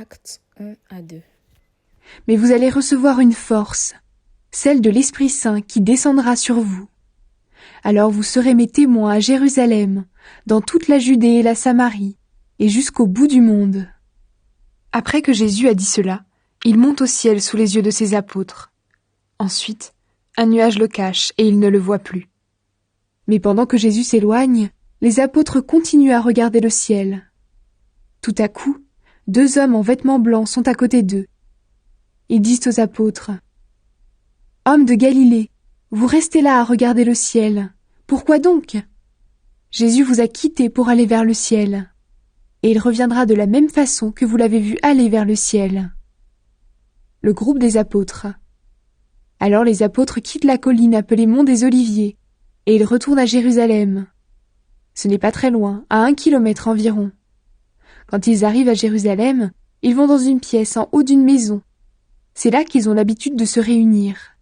Actes 1 à 2. Mais vous allez recevoir une force, celle de l'Esprit Saint qui descendra sur vous. Alors vous serez mes témoins à Jérusalem, dans toute la Judée et la Samarie, et jusqu'au bout du monde. Après que Jésus a dit cela, il monte au ciel sous les yeux de ses apôtres. Ensuite, un nuage le cache et ils ne le voient plus. Mais pendant que Jésus s'éloigne, les apôtres continuent à regarder le ciel. Tout à coup, 2 hommes en vêtements blancs sont à côté d'eux. Ils disent aux apôtres : « Hommes de Galilée, vous restez là à regarder le ciel. Pourquoi donc ? Jésus vous a quittés pour aller vers le ciel. Et il reviendra de la même façon que vous l'avez vu aller vers le ciel. » Le groupe des apôtres. Alors les apôtres quittent la colline appelée Mont des Oliviers, et ils retournent à Jérusalem. Ce n'est pas très loin, à 1 kilomètre environ. Quand ils arrivent à Jérusalem, ils vont dans une pièce en haut d'une maison. C'est là qu'ils ont l'habitude de se réunir.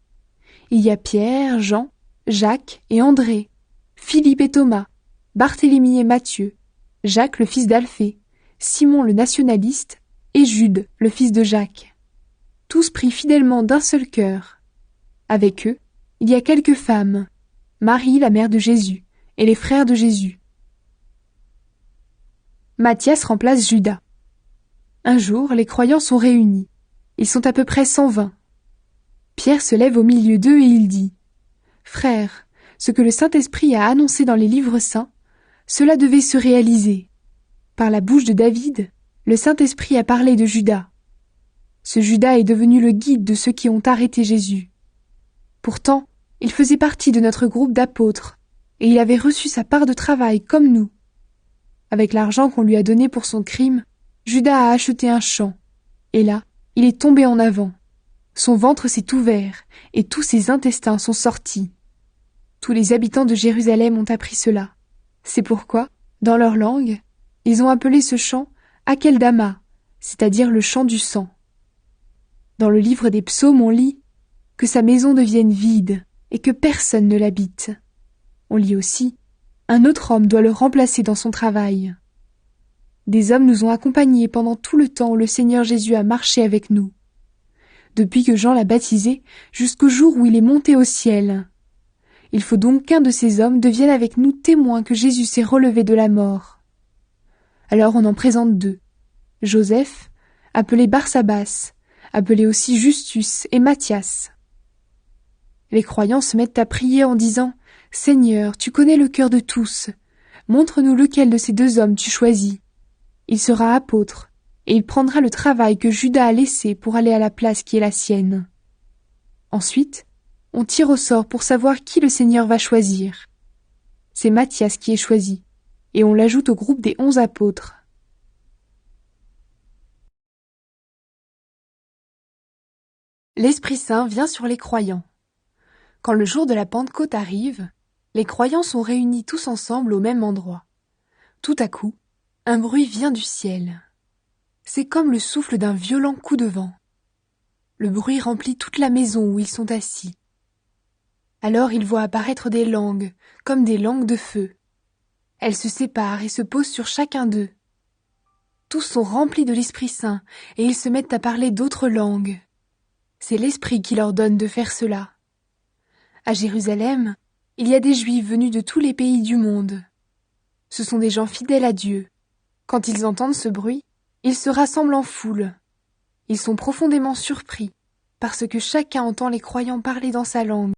Il y a Pierre, Jean, Jacques et André, Philippe et Thomas, Barthélemy et Matthieu, Jacques le fils d'Alphée, Simon le nationaliste et Jude le fils de Jacques. Tous pris fidèlement d'un seul cœur. Avec eux, il y a quelques femmes, Marie la mère de Jésus et les frères de Jésus. Matthias remplace Judas. Un jour, les croyants sont réunis. Ils sont à peu près 120. Pierre se lève au milieu d'eux et il dit : « Frères, ce que le Saint-Esprit a annoncé dans les livres saints, cela devait se réaliser. Par la bouche de David, le Saint-Esprit a parlé de Judas. Ce Judas est devenu le guide de ceux qui ont arrêté Jésus. Pourtant, il faisait partie de notre groupe d'apôtres, et il avait reçu sa part de travail comme nous. Avec l'argent qu'on lui a donné pour son crime, Judas a acheté un champ, et là, il est tombé en avant. Son ventre s'est ouvert, et tous ses intestins sont sortis. Tous les habitants de Jérusalem ont appris cela. C'est pourquoi, dans leur langue, ils ont appelé ce champ Akeldama, c'est-à-dire le champ du sang. Dans le livre des psaumes, on lit que sa maison devienne vide et que personne ne l'habite. On lit aussi un autre homme doit le remplacer dans son travail. Des hommes nous ont accompagnés pendant tout le temps où le Seigneur Jésus a marché avec nous. Depuis que Jean l'a baptisé jusqu'au jour où il est monté au ciel. Il faut donc qu'un de ces hommes devienne avec nous témoin que Jésus s'est relevé de la mort. Alors on en présente 2. Joseph, appelé Barsabas, appelé aussi Justus, et Matthias. Les croyants se mettent à prier en disant : « Seigneur, tu connais le cœur de tous. Montre-nous lequel de ces 2 hommes tu choisis. Il sera apôtre, et il prendra le travail que Judas a laissé pour aller à la place qui est la sienne. » Ensuite, on tire au sort pour savoir qui le Seigneur va choisir. C'est Matthias qui est choisi, et on l'ajoute au groupe des 11 apôtres. L'Esprit Saint vient sur les croyants. Quand le jour de la Pentecôte arrive, les croyants sont réunis tous ensemble au même endroit. Tout à coup, un bruit vient du ciel. C'est comme le souffle d'un violent coup de vent. Le bruit remplit toute la maison où ils sont assis. Alors ils voient apparaître des langues, comme des langues de feu. Elles se séparent et se posent sur chacun d'eux. Tous sont remplis de l'Esprit Saint et ils se mettent à parler d'autres langues. C'est l'Esprit qui leur donne de faire cela. À Jérusalem, il y a des Juifs venus de tous les pays du monde. Ce sont des gens fidèles à Dieu. Quand ils entendent ce bruit, ils se rassemblent en foule. Ils sont profondément surpris, parce que chacun entend les croyants parler dans sa langue.